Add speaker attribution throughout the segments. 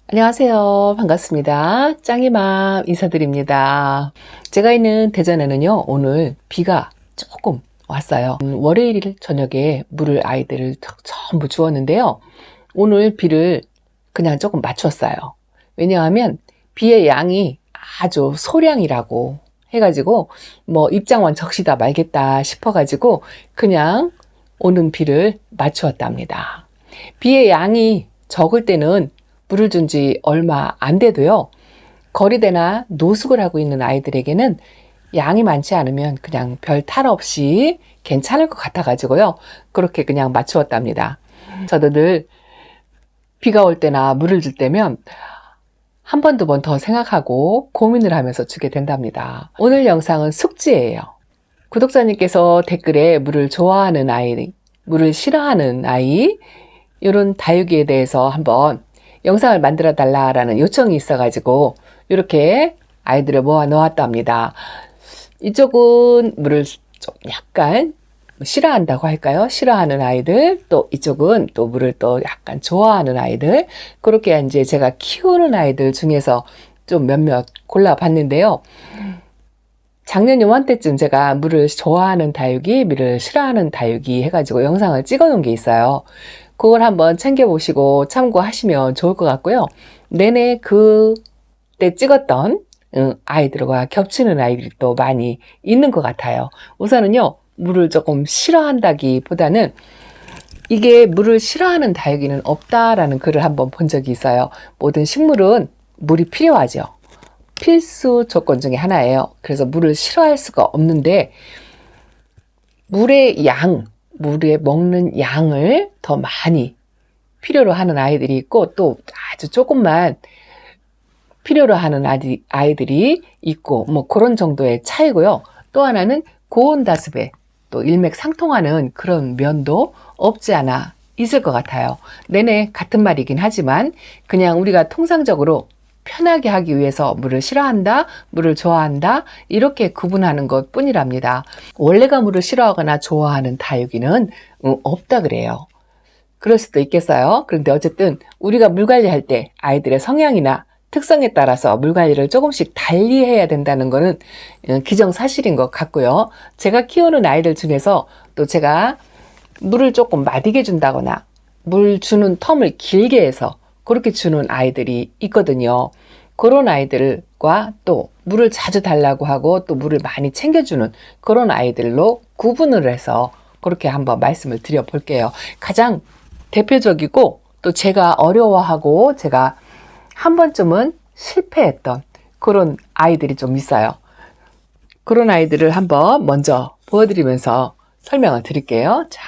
Speaker 1: 안녕하세요. 반갑습니다. 짱이맘 인사드립니다. 제가 있는 대전에는요, 오늘 비가 조금 왔어요. 월요일 저녁에 물을 아이들을 전부 주었는데요. 오늘 비를 그냥 조금 맞췄어요. 왜냐하면 비의 양이 아주 소량이라고 해가지고 뭐 입장만 적시다 말겠다 싶어가지고 그냥 오는 비를 맞추었답니다. 비의 양이 적을 때는 물을 준 지 얼마 안 돼도요, 거리대나 노숙을 하고 있는 아이들에게는 양이 많지 않으면 그냥 별 탈 없이 괜찮을 것 같아가지고요, 그렇게 그냥 맞추었답니다. 저도 늘 비가 올 때나 물을 줄 때면 한 번, 두 번 더 생각하고 고민을 하면서 주게 된답니다. 오늘 영상은 숙지예요. 구독자님께서 댓글에 물을 좋아하는 아이, 물을 싫어하는 아이, 이런 다육이에 대해서 한번 영상을 만들어 달라라는 요청이 있어가지고 이렇게 아이들을 모아 놓았답니다. 이쪽은 물을 좀 약간 싫어한다고 할까요? 싫어하는 아이들, 또 이쪽은 또 물을 또 약간 좋아하는 아이들, 그렇게 이제 제가 키우는 아이들 중에서 좀 몇몇 골라봤는데요. 작년 요맘때쯤 제가 물을 좋아하는 다육이, 물을 싫어하는 다육이 해가지고 영상을 찍어 놓은 게 있어요. 그걸 한번 챙겨보시고 참고하시면 좋을 것 같고요. 내내 그때 찍었던 아이들과 겹치는 아이들이 또 많이 있는 것 같아요. 우선은요, 물을 조금 싫어한다기보다는 이게 물을 싫어하는 다육이는 없다라는 글을 한번 본 적이 있어요. 모든 식물은 물이 필요하죠. 필수 조건 중에 하나예요. 그래서 물을 싫어할 수가 없는데 물의 양, 물에 먹는 양을 더 많이 필요로 하는 아이들이 있고, 또 아주 조금만 필요로 하는 아이들이 있고, 뭐 그런 정도의 차이고요. 또 하나는 고온다습에 또 일맥상통하는 그런 면도 없지 않아 있을 것 같아요. 내내 같은 말이긴 하지만 그냥 우리가 통상적으로 편하게 하기 위해서 물을 싫어한다, 물을 좋아한다, 이렇게 구분하는 것 뿐이랍니다. 원래가 물을 싫어하거나 좋아하는 다육이는 없다 그래요. 그럴 수도 있겠어요. 그런데 어쨌든 우리가 물 관리할 때 아이들의 성향이나 특성에 따라서 물 관리를 조금씩 달리 해야 된다는 거는 기정사실인 것 같고요. 제가 키우는 아이들 중에서 또 제가 물을 조금 마디게 준다거나 물 주는 텀을 길게 해서 그렇게 주는 아이들이 있거든요. 그런 아이들과 또 물을 자주 달라고 하고 또 물을 많이 챙겨주는 그런 아이들로 구분을 해서 그렇게 한번 말씀을 드려볼게요. 가장 대표적이고 또 제가 어려워하고 제가 한 번쯤은 실패했던 그런 아이들이 좀 있어요. 그런 아이들을 한번 먼저 보여드리면서 설명을 드릴게요. 자,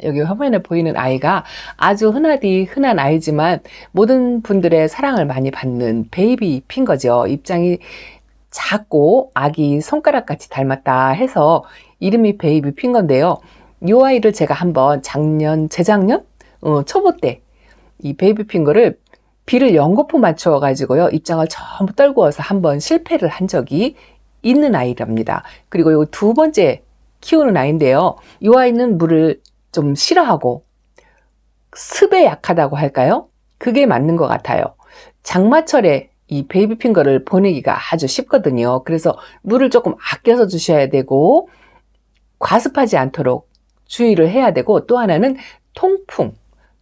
Speaker 1: 여기 화면에 보이는 아이가 아주 흔한 아이지만 모든 분들의 사랑을 많이 받는 베이비 핑거죠. 입장이 작고 아기 손가락같이 닮았다 해서 이름이 베이비 핑거인데요. 이 아이를 제가 한번 재작년 초보 때 이 베이비 핑거를 비를 연거푸 맞춰 가지고요, 입장을 전부 떨구어서 한번 실패를 한 적이 있는 아이랍니다. 그리고 이 두 번째 키우는 아이인데요. 이 아이는 물을 좀 싫어하고 습에 약하다고 할까요? 그게 맞는 것 같아요. 장마철에 이 베이비 핑거를 보내기가 아주 쉽거든요. 그래서 물을 조금 아껴서 주셔야 되고 과습하지 않도록 주의를 해야 되고, 또 하나는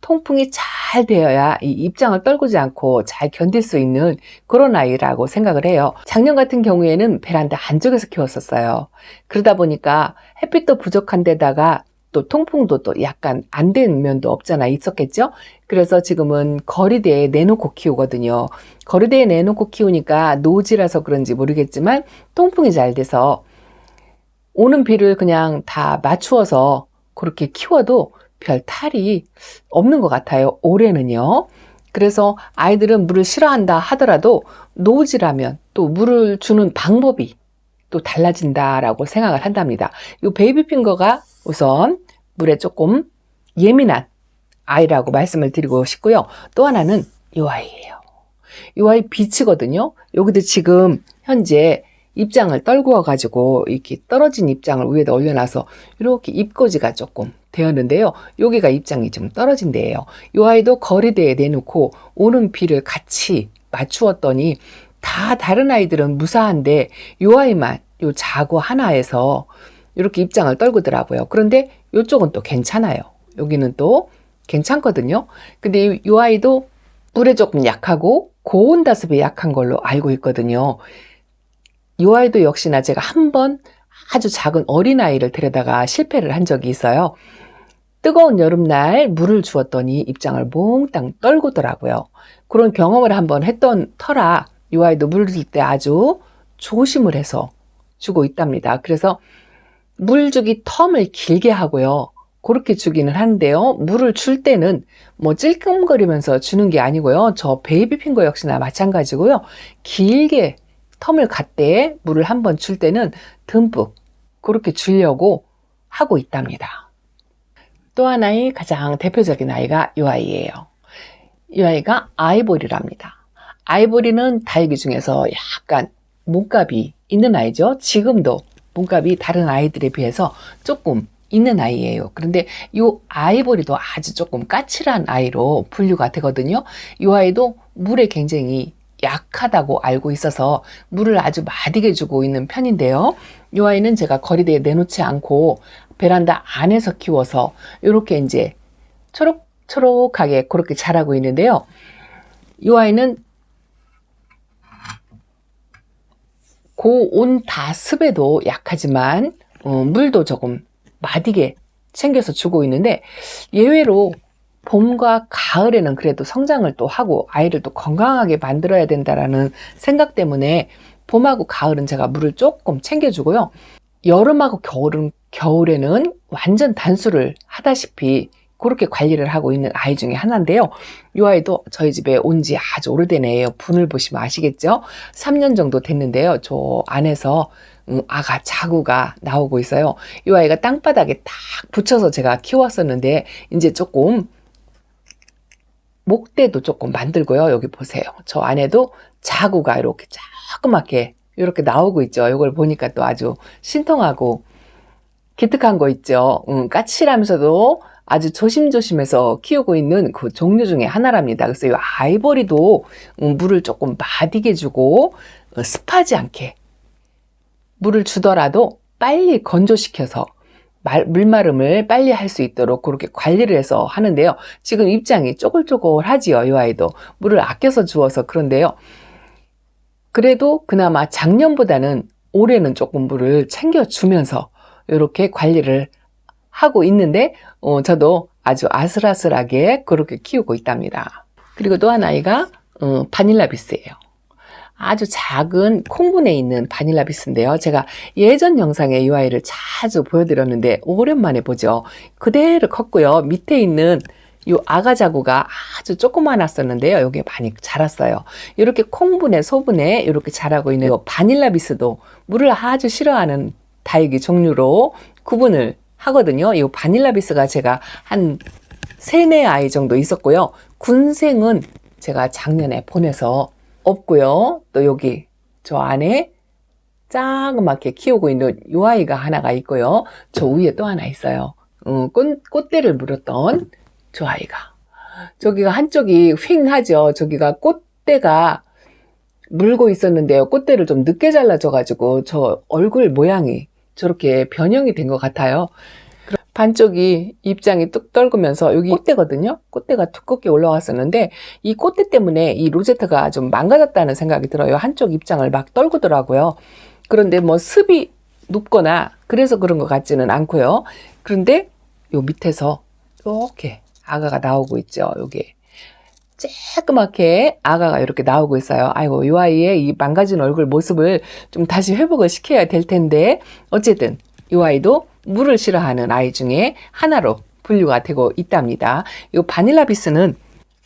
Speaker 1: 통풍이 잘 되어야 이 입장을 떨구지 않고 잘 견딜 수 있는 그런 아이라고 생각을 해요. 작년 같은 경우에는 베란다 안쪽에서 키웠었어요. 그러다 보니까 햇빛도 부족한 데다가 또 통풍도 또 약간 안 된 면도 없잖아 있었겠죠. 그래서 지금은 거리대에 내놓고 키우거든요. 거리대에 내놓고 키우니까 노지라서 그런지 모르겠지만 통풍이 잘 돼서 오는 비를 그냥 다 맞추어서 그렇게 키워도 별 탈이 없는 것 같아요, 올해는요. 그래서 아이들은 물을 싫어한다 하더라도 노지라면 또 물을 주는 방법이 또 달라진다라고 생각을 한답니다. 이 베이비 핑거가 우선 물에 조금 예민한 아이라고 말씀을 드리고 싶고요. 또 하나는 이 아이예요. 이 아이 빛이거든요. 여기도 지금 현재 입장을 떨구어 가지고 이렇게 떨어진 입장을 위에다 올려놔서 이렇게 입꼬지가 조금 되었는데요. 여기가 입장이 좀 떨어진 데예요. 이 아이도 거리대에 내놓고 오는 비를 같이 맞추었더니 다 다른 아이들은 무사한데 이 아이만 요 자구 하나에서 이렇게 입장을 떨구더라고요. 그런데 이쪽은 또 괜찮아요. 여기는 또 괜찮거든요. 근데 이 아이도 물에 조금 약하고 고온 다습에 약한 걸로 알고 있거든요. 이 아이도 역시나 제가 한번 아주 작은 어린아이를 데려다가 실패를 한 적이 있어요. 뜨거운 여름날 물을 주었더니 입장을 몽땅 떨구더라고요. 그런 경험을 한번 했던 터라 이 아이도 물을 줄 때 아주 조심을 해서 주고 있답니다. 그래서 물 주기 텀을 길게 하고요. 그렇게 주기는 하는데요. 물을 줄 때는 뭐 찔끔거리면서 주는 게 아니고요. 저 베이비 핑거 역시나 마찬가지고요. 길게 텀을 갖되 물을 한번 줄 때는 듬뿍 그렇게 주려고 하고 있답니다. 또 하나의 가장 대표적인 아이가 이 아이예요. 이 아이가 아이보리랍니다. 아이보리는 다육이 중에서 약간 몸값이 있는 아이죠. 지금도 몸값이 다른 아이들에 비해서 조금 있는 아이예요. 그런데 이 아이보리도 아주 조금 까칠한 아이로 분류가 되거든요. 이 아이도 물에 굉장히 약하다고 알고 있어서 물을 아주 마디게 주고 있는 편인데요. 이 아이는 제가 거리대에 내놓지 않고 베란다 안에서 키워서 이렇게 이제 초록초록하게 그렇게 자라고 있는데요. 이 아이는 고온 다습에도 약하지만 물도 조금 마디게 챙겨서 주고 있는데 예외로 봄과 가을에는 그래도 성장을 또 하고 아이를 또 건강하게 만들어야 된다라는 생각 때문에 봄하고 가을은 제가 물을 조금 챙겨주고요. 여름하고 겨울에는 완전 단수를 하다시피 그렇게 관리를 하고 있는 아이 중에 하나인데요. 이 아이도 저희 집에 온 지 아주 오래된 애예요. 분을 보시면 아시겠죠? 3년 정도 됐는데요. 저 안에서 아가 자구가 나오고 있어요. 이 아이가 땅바닥에 딱 붙여서 제가 키웠었는데 이제 조금 목대도 조금 만들고요. 여기 보세요. 저 안에도 자구가 이렇게 조그맣게 이렇게 나오고 있죠. 이걸 보니까 또 아주 신통하고 기특한 거 있죠. 까칠하면서도 아주 조심조심해서 키우고 있는 그 종류 중에 하나랍니다. 그래서 이 아이보리도 물을 조금 마디게 주고 습하지 않게 물을 주더라도 빨리 건조시켜서 물마름을 빨리 할 수 있도록 그렇게 관리를 해서 하는데요. 지금 입장이 쪼글쪼글하지요. 이 아이도 물을 아껴서 주어서 그런데요. 그래도 그나마 작년보다는 올해는 조금 물을 챙겨주면서 이렇게 관리를 하고 있는데 저도 아주 아슬아슬하게 그렇게 키우고 있답니다. 그리고 또 한 아이가 바닐라비스예요. 아주 작은 콩분에 있는 바닐라비스인데요. 제가 예전 영상에 이 아이를 자주 보여드렸는데 오랜만에 보죠. 그대로 컸고요. 밑에 있는 이 아가 자구가 아주 조그만했었는데요. 여기 많이 자랐어요. 이렇게 콩분에 소분에 이렇게 자라고 있는 바닐라비스도 물을 아주 싫어하는 다육이 종류로 구분을 하거든요. 이 바닐라비스가 제가 한 3-4아이 정도 있었고요. 군생은 제가 작년에 보내서 없고요. 또 여기 저 안에 자그맣게 키우고 있는 이 아이가 하나가 있고요. 저 위에 또 하나 있어요. 꽃대를 물었던 저 아이가. 저기가 한쪽이 휑하죠. 저기가 꽃대가 물고 있었는데요. 꽃대를 좀 늦게 잘라줘가지고 저 얼굴 모양이 저렇게 변형이 된 것 같아요. 반쪽이 입장이 뚝 떨구면서 여기 꽃대거든요. 꽃대가 두껍게 올라왔었는데 이 꽃대 때문에 이 로제트가 좀 망가졌다는 생각이 들어요. 한쪽 입장을 막 떨구더라고요. 그런데 뭐 습이 높거나 그래서 그런 것 같지는 않고요. 그런데 요 밑에서 이렇게 아가가 나오고 있죠. 여기 쬐끄맣게 아가가 이렇게 나오고 있어요. 아이고, 이 아이의 이 망가진 얼굴 모습을 좀 다시 회복을 시켜야 될 텐데 어쨌든 이 아이도 물을 싫어하는 아이 중에 하나로 분류가 되고 있답니다. 이 바닐라비스는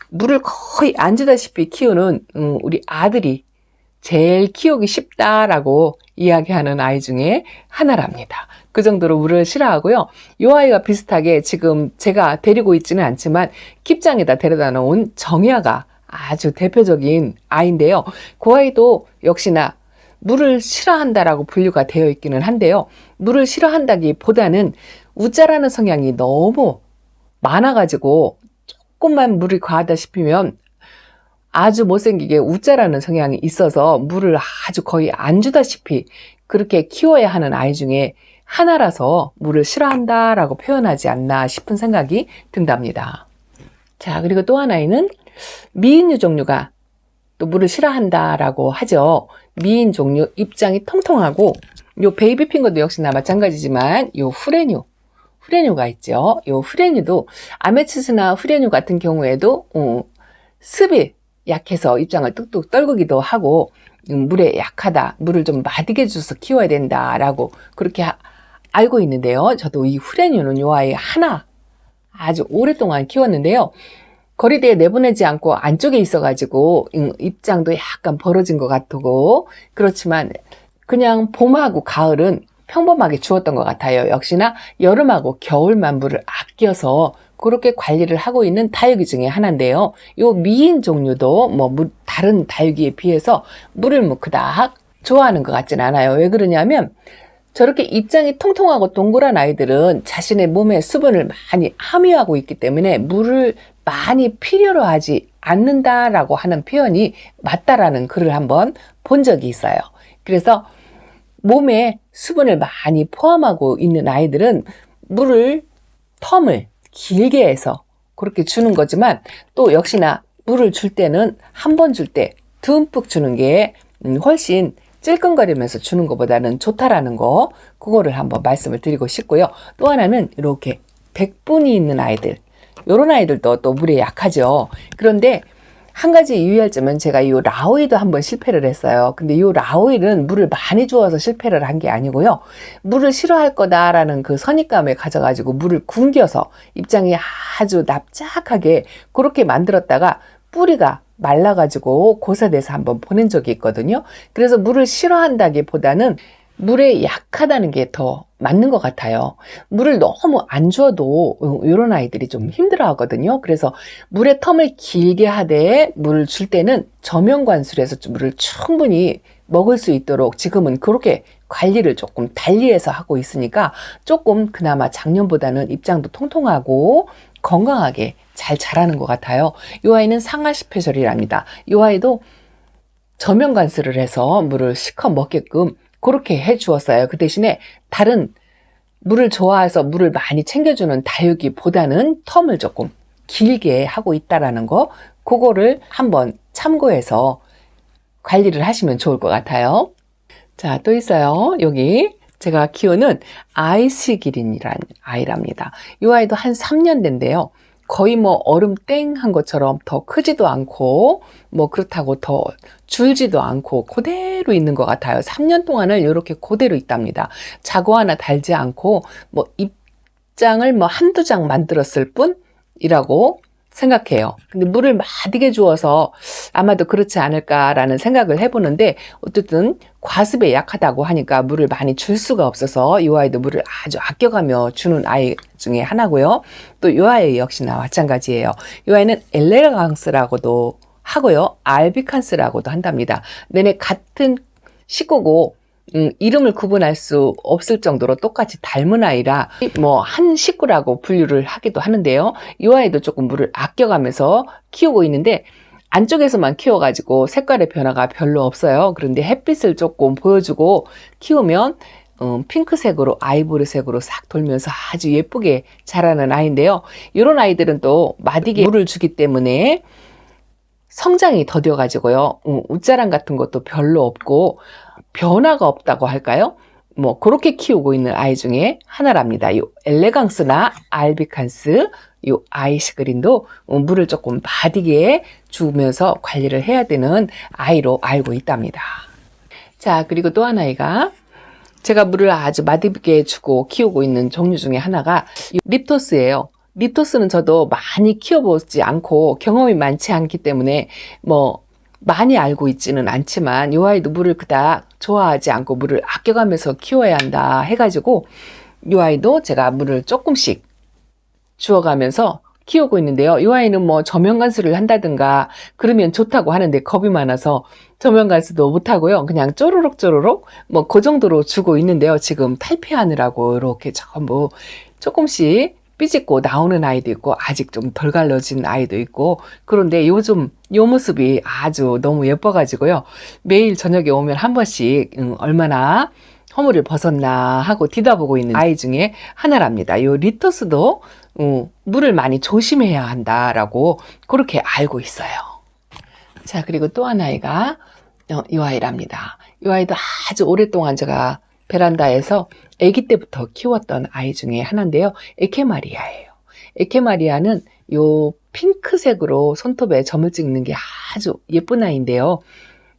Speaker 1: 물을 거의 안 주다시피 키우는 우리 아들이 제일 키우기 쉽다라고 이야기하는 아이 중에 하나랍니다. 그 정도로 물을 싫어하고요. 이 아이가 비슷하게 지금 제가 데리고 있지는 않지만 킵장에다 데려다 놓은 정야가 아주 대표적인 아이인데요. 그 아이도 역시나 물을 싫어한다라고 분류가 되어 있기는 한데요. 물을 싫어한다기보다는 우짜라는 성향이 너무 많아가지고 조금만 물이 과하다 싶으면 아주 못생기게 우짜라는 성향이 있어서 물을 아주 거의 안 주다시피 그렇게 키워야 하는 아이 중에 하나라서 물을 싫어한다라고 표현하지 않나 싶은 생각이 든답니다. 자, 그리고 또 하나는 미인류 종류가 또 물을 싫어한다라고 하죠. 미인 종류 입장이 통통하고 요 베이비 핑거도 역시나 마찬가지지만 요 후레뉴가 있죠. 요 후레뉴도 아메치스나 후레뉴 같은 경우에도 습이 약해서 입장을 뚝뚝 떨구기도 하고 물에 약하다, 물을 좀 마디게 줘서 키워야 된다라고 그렇게 알고 있는데요. 저도 이 후레뉴는 요 아이 하나 아주 오랫동안 키웠는데요. 거리대에 내보내지 않고 안쪽에 있어가지고 입장도 약간 벌어진 것 같고 그렇지만 그냥 봄하고 가을은 평범하게 주었던 것 같아요. 역시나 여름하고 겨울만 물을 아껴서 그렇게 관리를 하고 있는 다육이 중에 하나인데요. 요 미인 종류도 뭐 다른 다육이에 비해서 물을 뭐 그닥 좋아하는 것 같진 않아요. 왜 그러냐면 저렇게 입장이 통통하고 동그란 아이들은 자신의 몸에 수분을 많이 함유하고 있기 때문에 물을 많이 필요로 하지 않는다라고 하는 표현이 맞다라는 글을 한번 본 적이 있어요. 그래서 몸에 수분을 많이 포함하고 있는 아이들은 텀을 길게 해서 그렇게 주는 거지만 또 역시나 물을 줄 때는 한 번 줄 때 듬뿍 주는 게 훨씬 찔끔거리면서 주는 것보다는 좋다라는 거, 그거를 한번 말씀을 드리고 싶고요. 또 하나는 이렇게 백분이 있는 아이들, 이런 아이들도 또 물에 약하죠. 그런데 한 가지 유의할 점은 제가 이 라오이도 한번 실패를 했어요. 근데 이 라오이는 물을 많이 주어서 실패를 한 게 아니고요. 물을 싫어할 거다라는 그 선입감에 가져가지고 물을 굶겨서 입장이 아주 납작하게 그렇게 만들었다가 뿌리가 말라가지고 고사돼서 한번 보낸 적이 있거든요. 그래서 물을 싫어한다기보다는 물에 약하다는 게 더 맞는 것 같아요. 물을 너무 안 줘도 이런 아이들이 좀 힘들어 하거든요. 그래서 물의 텀을 길게 하되 물을 줄 때는 저면관술에서 물을 충분히 먹을 수 있도록 지금은 그렇게 관리를 조금 달리해서 하고 있으니까 조금 그나마 작년보다는 입장도 통통하고 건강하게 잘 자라는 것 같아요. 이 아이는 상하 스페셜이랍니다. 이 아이도 저면관술을 해서 물을 실컷 먹게끔 그렇게 해 주었어요. 그 대신에 다른 물을 좋아해서 물을 많이 챙겨주는 다육이보다는 텀을 조금 길게 하고 있다라는 거, 그거를 한번 참고해서 관리를 하시면 좋을 것 같아요. 자, 또 있어요. 여기 제가 키우는 아이스기린이라는 아이랍니다. 이 아이도 한 3년 된데요. 거의 뭐 얼음 땡 한 것처럼 더 크지도 않고 뭐 그렇다고 더 줄지도 않고 그대로 있는 것 같아요. 3년 동안을 이렇게 그대로 있답니다. 자고 하나 달지 않고 뭐 입장을 뭐 한두 장 만들었을 뿐이라고 생각해요. 근데 물을 마디게 주어서 아마도 그렇지 않을까라는 생각을 해보는데 어쨌든 과습에 약하다고 하니까 물을 많이 줄 수가 없어서 이 아이도 물을 아주 아껴가며 주는 아이 중에 하나고요. 또 이 아이 역시나 마찬가지예요. 이 아이는 엘레강스라고도 하고요. 알비칸스라고도 한답니다. 내내 같은 식구고 이름을 구분할 수 없을 정도로 똑같이 닮은 아이라 뭐 한 식구라고 분류를 하기도 하는데요. 이 아이도 조금 물을 아껴가면서 키우고 있는데 안쪽에서만 키워가지고 색깔의 변화가 별로 없어요. 그런데 햇빛을 조금 보여주고 키우면 핑크색으로 아이보리색으로 싹 돌면서 아주 예쁘게 자라는 아이인데요. 이런 아이들은 또 마디게 물을 주기 때문에 성장이 더뎌가지고요. 웃자랑 같은 것도 별로 없고 변화가 없다고 할까요? 뭐 그렇게 키우고 있는 아이 중에 하나랍니다. 이 엘레강스나 알비칸스, 이 아이시그린도 물을 조금 마디게 주면서 관리를 해야 되는 아이로 알고 있답니다. 자, 그리고 또 하나가 제가 물을 아주 마디게 주고 키우고 있는 종류 중에 하나가 립토스예요. 립토스는 저도 많이 키워보지 않고 경험이 많지 않기 때문에 뭐 많이 알고 있지는 않지만 이 아이도 물을 그닥 좋아하지 않고 물을 아껴가면서 키워야 한다 해가지고 이 아이도 제가 물을 조금씩 주어가면서 키우고 있는데요. 이 아이는 뭐 저면관수를 한다든가 그러면 좋다고 하는데 겁이 많아서 저면관수도 못하고요. 그냥 쪼르륵 뭐 그 정도로 주고 있는데요. 지금 탈피하느라고 이렇게 전부 조금씩 삐짓고 나오는 아이도 있고 아직 좀 덜 갈라진 아이도 있고 그런데 요즘 요 모습이 아주 너무 예뻐가지고요. 매일 저녁에 오면 한 번씩 얼마나 허물을 벗었나 하고 뒤다보고 있는 아이 중에 하나랍니다. 요 리토스도 물을 많이 조심해야 한다라고 그렇게 알고 있어요. 자, 그리고 또 한 아이가 이 아이랍니다. 이 아이도 아주 오랫동안 제가 베란다에서 아기 때부터 키웠던 아이 중에 하나인데요. 에케마리아예요. 에케마리아는 요 핑크색으로 손톱에 점을 찍는 게 아주 예쁜 아이인데요.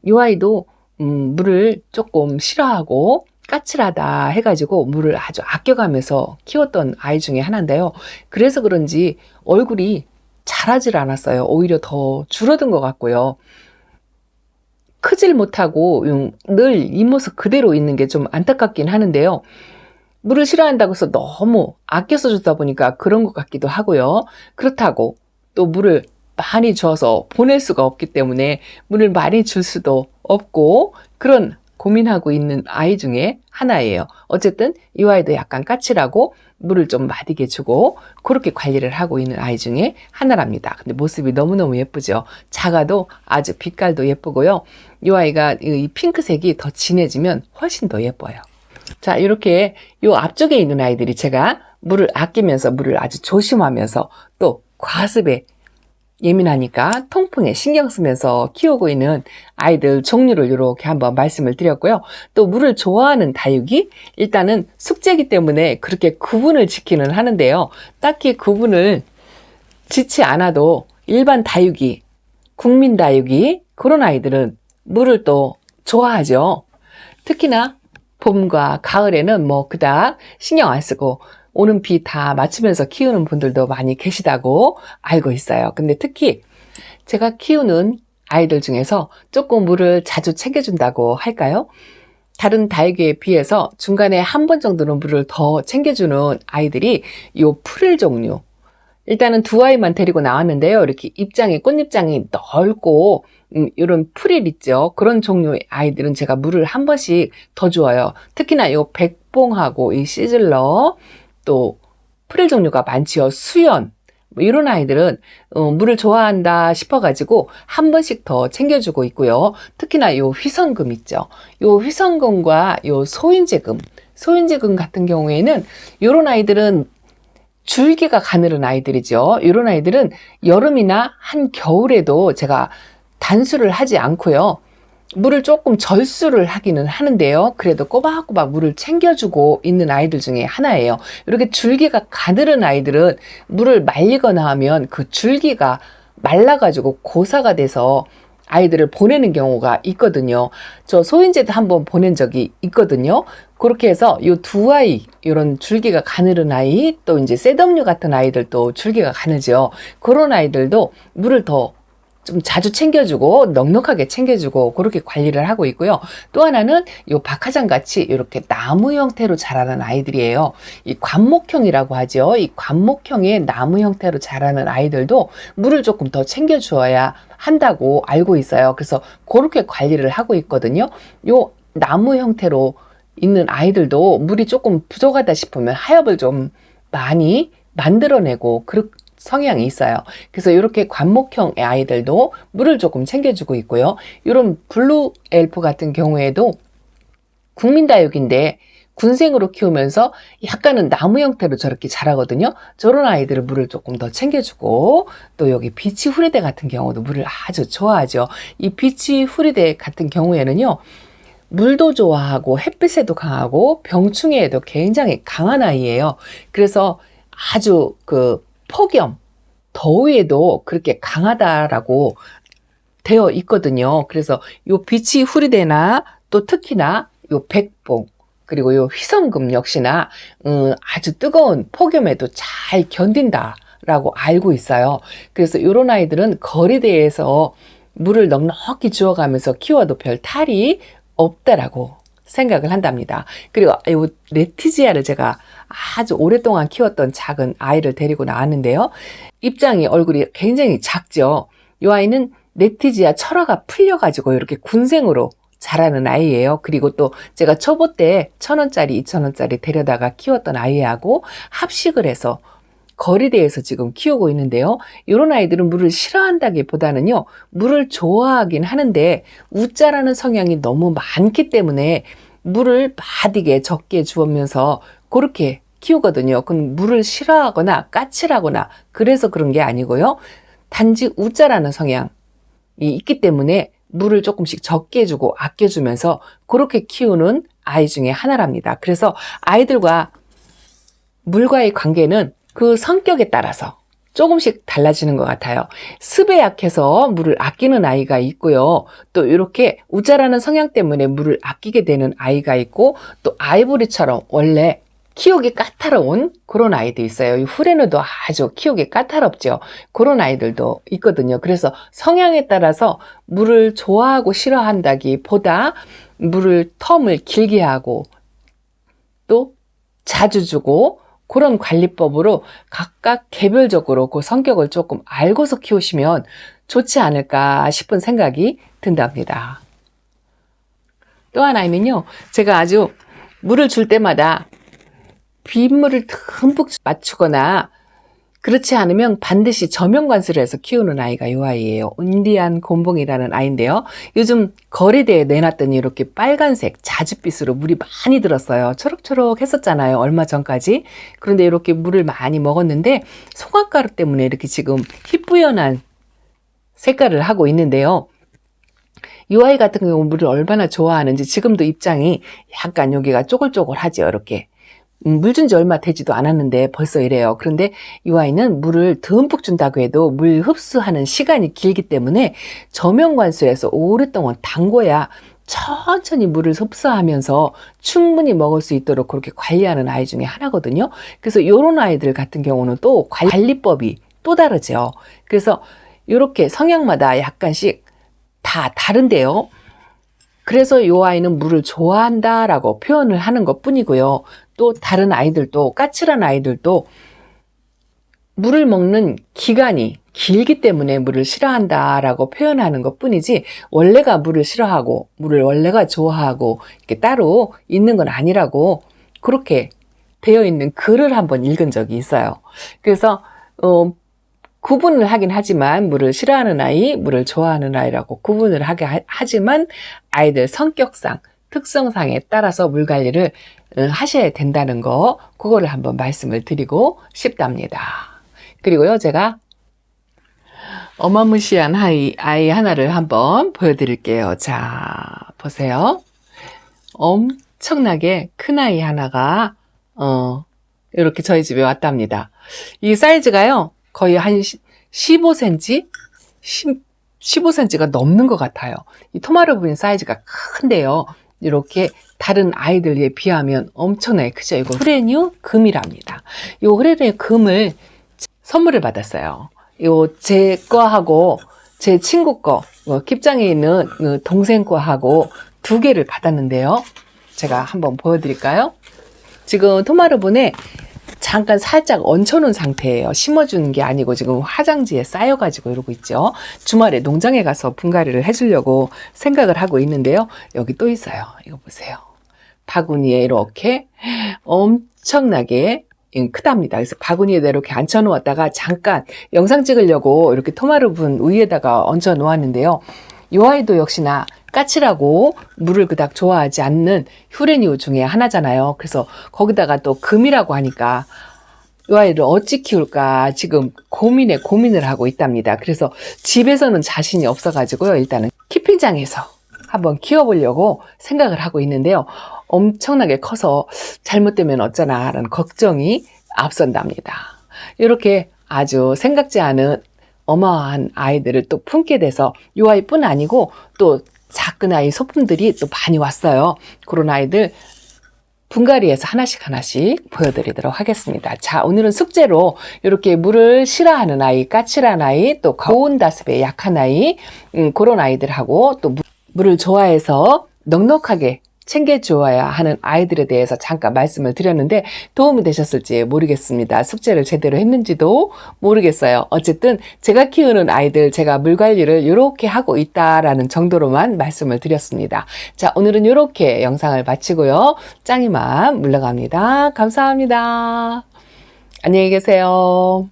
Speaker 1: 이 아이도 물을 조금 싫어하고 까칠하다 해가지고 물을 아주 아껴가면서 키웠던 아이 중에 하나인데요. 그래서 그런지 얼굴이 자라질 않았어요. 오히려 더 줄어든 것 같고요. 크질 못하고 늘 이 모습 그대로 있는 게 좀 안타깝긴 하는데요. 물을 싫어한다고 해서 너무 아껴서 주다 보니까 그런 것 같기도 하고요. 그렇다고 또 물을 많이 줘서 보낼 수가 없기 때문에 물을 많이 줄 수도 없고 그런 고민하고 있는 아이 중에 하나예요. 어쨌든 이 아이도 약간 까칠하고 물을 좀 마디게 주고 그렇게 관리를 하고 있는 아이 중에 하나랍니다. 근데 모습이 너무너무 예쁘죠. 작아도 아주 빛깔도 예쁘고요. 이 아이가 이 핑크색이 더 진해지면 훨씬 더 예뻐요. 자, 이렇게 이 앞쪽에 있는 아이들이 제가 물을 아끼면서 물을 아주 조심하면서 또 과습에 예민하니까 통풍에 신경 쓰면서 키우고 있는 아이들 종류를 이렇게 한번 말씀을 드렸고요. 또 물을 좋아하는 다육이 일단은 숙제이기 때문에 그렇게 구분을 지키는 하는데요. 딱히 구분을 짓지 않아도 일반 다육이, 국민 다육이 그런 아이들은 물을 또 좋아하죠. 특히나 봄과 가을에는 뭐 그닥 신경 안 쓰고 오는 비 다 맞추면서 키우는 분들도 많이 계시다고 알고 있어요. 근데 특히 제가 키우는 아이들 중에서 조금 물을 자주 챙겨준다고 할까요? 다른 다육이에 비해서 중간에 한 번 정도는 물을 더 챙겨주는 아이들이 요 프릴 종류. 일단은 두 아이만 데리고 나왔는데요. 이렇게 입장이 꽃잎장이 넓고 이런 프릴 있죠. 그런 종류의 아이들은 제가 물을 한 번씩 더 줘요. 특히나 요 백봉하고 이 시즐러 또 프릴 종류가 많지요. 수연 뭐 이런 아이들은 물을 좋아한다 싶어가지고 한 번씩 더 챙겨주고 있고요. 특히나 요 휘성금 있죠. 요 휘성금과 요 소인지금 같은 경우에는 이런 아이들은 줄기가 가늘은 아이들이죠. 이런 아이들은 여름이나 한겨울에도 제가 단수를 하지 않고요. 물을 조금 절수를 하기는 하는데요. 그래도 꼬박꼬박 물을 챙겨주고 있는 아이들 중에 하나예요. 이렇게 줄기가 가늘은 아이들은 물을 말리거나 하면 그 줄기가 말라가지고 고사가 돼서 아이들을 보내는 경우가 있거든요. 저 소인제도 한번 보낸 적이 있거든요. 그렇게 해서 이 두 아이, 이런 줄기가 가늘은 아이, 또 이제 셋업류 같은 아이들도 줄기가 가늘죠. 그런 아이들도 물을 더 좀 자주 챙겨주고 넉넉하게 챙겨주고 그렇게 관리를 하고 있고요. 또 하나는 요 박하장 같이 이렇게 나무 형태로 자라는 아이들이에요. 이 관목형이라고 하죠. 이 관목형의 나무 형태로 자라는 아이들도 물을 조금 더 챙겨주어야 한다고 알고 있어요. 그래서 그렇게 관리를 하고 있거든요. 요 나무 형태로 있는 아이들도 물이 조금 부족하다 싶으면 하엽을 좀 많이 만들어내고 그런 성향이 있어요. 그래서 이렇게 관목형의 아이들도 물을 조금 챙겨주고 있고요. 이런 블루 엘프 같은 경우에도 국민다육인데 군생으로 키우면서 약간은 나무 형태로 저렇게 자라거든요. 저런 아이들은 물을 조금 더 챙겨주고 또 여기 비치 후리대 같은 경우도 물을 아주 좋아하죠. 이 비치 후리대 같은 경우에는요. 물도 좋아하고 햇빛에도 강하고 병충해에도 굉장히 강한 아이예요. 그래서 아주 폭염, 더위에도 그렇게 강하다라고 되어 있거든요. 그래서 요 비치 후리대나 또 특히나 요 백봉 그리고 요 휘성금 역시나 아주 뜨거운 폭염에도 잘 견딘다라고 알고 있어요. 그래서 이런 아이들은 거리대에서 물을 넉넉히 주어가면서 키워도 별 탈이 없다라고 생각을 한답니다. 그리고 이 레티지아를 제가 아주 오랫동안 키웠던 작은 아이를 데리고 나왔는데요. 입장이 얼굴이 굉장히 작죠. 이 아이는 레티지아 철화가 풀려가지고 이렇게 군생으로 잘하는 아이예요. 그리고 또 제가 초보 때 1,000원짜리, 2,000원짜리 데려다가 키웠던 아이하고 합식을 해서 거리대에서 지금 키우고 있는데요. 이런 아이들은 물을 싫어한다기보다는요, 물을 좋아하긴 하는데 우짜라는 성향이 너무 많기 때문에 물을 마디게 적게 주면서 그렇게 키우거든요. 그건 물을 싫어하거나 까칠하거나 그래서 그런 게 아니고요. 단지 우짜라는 성향이 있기 때문에 물을 조금씩 적게 주고 아껴주면서 그렇게 키우는 아이 중에 하나랍니다. 그래서 아이들과 물과의 관계는 그 성격에 따라서 조금씩 달라지는 것 같아요. 습에 약해서 물을 아끼는 아이가 있고요. 또 이렇게 우짜라는 성향 때문에 물을 아끼게 되는 아이가 있고, 또 아이보리처럼 원래 키우기 까다로운 그런 아이도 있어요. 후레누도 아주 키우기 까다롭죠. 그런 아이들도 있거든요. 그래서 성향에 따라서 물을 좋아하고 싫어한다기보다 물을 텀을 길게 하고 또 자주 주고 그런 관리법으로 각각 개별적으로 그 성격을 조금 알고서 키우시면 좋지 않을까 싶은 생각이 든답니다. 또 하나는요, 제가 아주 물을 줄 때마다 빗물을 듬뿍 맞추거나 그렇지 않으면 반드시 저명관수를 해서 키우는 아이가 이 아이예요. 인디안 곰봉이라는 아이인데요. 요즘 거리대에 내놨더니 이렇게 빨간색 자줏빛으로 물이 많이 들었어요. 초록초록 했었잖아요. 얼마 전까지. 그런데 이렇게 물을 많이 먹었는데 송화가루 때문에 이렇게 지금 희뿌연한 색깔을 하고 있는데요. 이 아이 같은 경우 물을 얼마나 좋아하는지 지금도 입장이 약간 여기가 쪼글쪼글하죠. 이렇게. 물 준 지 얼마 되지도 않았는데 벌써 이래요. 그런데 이 아이는 물을 듬뿍 준다고 해도 물 흡수하는 시간이 길기 때문에 저명관수에서 오랫동안 담궈야 천천히 물을 흡수하면서 충분히 먹을 수 있도록 그렇게 관리하는 아이 중에 하나거든요. 그래서 이런 아이들 같은 경우는 또 관리법이 또 다르죠. 그래서 이렇게 성향마다 약간씩 다 다른데요. 그래서 이 아이는 물을 좋아한다라고 표현을 하는 것 뿐이고요. 또 다른 아이들도, 까칠한 아이들도 물을 먹는 기간이 길기 때문에 물을 싫어한다라고 표현하는 것 뿐이지, 원래가 물을 싫어하고 물을 원래가 좋아하고 이렇게 따로 있는 건 아니라고 그렇게 되어 있는 글을 한번 읽은 적이 있어요. 그래서 구분을 하긴 하지만 물을 싫어하는 아이, 물을 좋아하는 아이라고 구분을 하게 하지만 아이들 성격상, 특성상에 따라서 물 관리를 하셔야 된다는 거, 그거를 한번 말씀을 드리고 싶답니다. 그리고요, 제가 어마무시한 아이 하나를 한번 보여드릴게요. 자, 보세요. 엄청나게 큰 아이 하나가 이렇게 저희 집에 왔답니다. 이 사이즈가요, 거의 한 15cm? 15cm가 넘는 것 같아요. 이 토마르부인 사이즈가 큰데요. 이렇게 다른 아이들에 비하면 엄청나게 크죠. 이거 후레뉴 금이랍니다. 이 후레뉴 금을 선물을 받았어요. 요 제 거하고 제 친구 거, 킵장에 있는 동생 거하고 2개를 받았는데요. 제가 한번 보여드릴까요? 지금 토마르분에 잠깐 살짝 얹혀놓은 상태예요. 심어주는 게 아니고 지금 화장지에 쌓여가지고 이러고 있죠. 주말에 농장에 가서 분갈이를 해주려고 생각을 하고 있는데요. 여기 또 있어요. 이거 보세요. 바구니에 이렇게 엄청나게 크답니다. 그래서 바구니에다 이렇게 앉혀 놓았다가 잠깐 영상 찍으려고 이렇게 토마르분 위에다가 얹어 놓았는데요. 이 아이도 역시나 까칠하고 물을 그닥 좋아하지 않는 휴레니우 중에 하나잖아요. 그래서 거기다가 또 금이라고 하니까 이 아이를 어찌 키울까 지금 고민을 하고 있답니다. 그래서 집에서는 자신이 없어가지고요. 일단은 키핑장에서 한번 키워보려고 생각을 하고 있는데요. 엄청나게 커서 잘못되면 어쩌나 하는 걱정이 앞선답니다. 이렇게 아주 생각지 않은 어마어마한 아이들을 또 품게 돼서 이 아이뿐 아니고 또 작은 아이 소품들이 또 많이 왔어요. 그런 아이들 분갈이에서 하나씩 보여드리도록 하겠습니다. 자, 오늘은 숙제로 이렇게 물을 싫어하는 아이, 까칠한 아이, 또 고온 다습에 약한 아이, 그런 아이들하고 또 물을 좋아해서 넉넉하게 챙겨주어야 하는 아이들에 대해서 잠깐 말씀을 드렸는데 도움이 되셨을지 모르겠습니다. 숙제를 제대로 했는지도 모르겠어요. 어쨌든 제가 키우는 아이들, 제가 물 관리를 이렇게 하고 있다라는 정도로만 말씀을 드렸습니다. 자, 오늘은 이렇게 영상을 마치고요. 짱이만 물러갑니다. 감사합니다. 안녕히 계세요.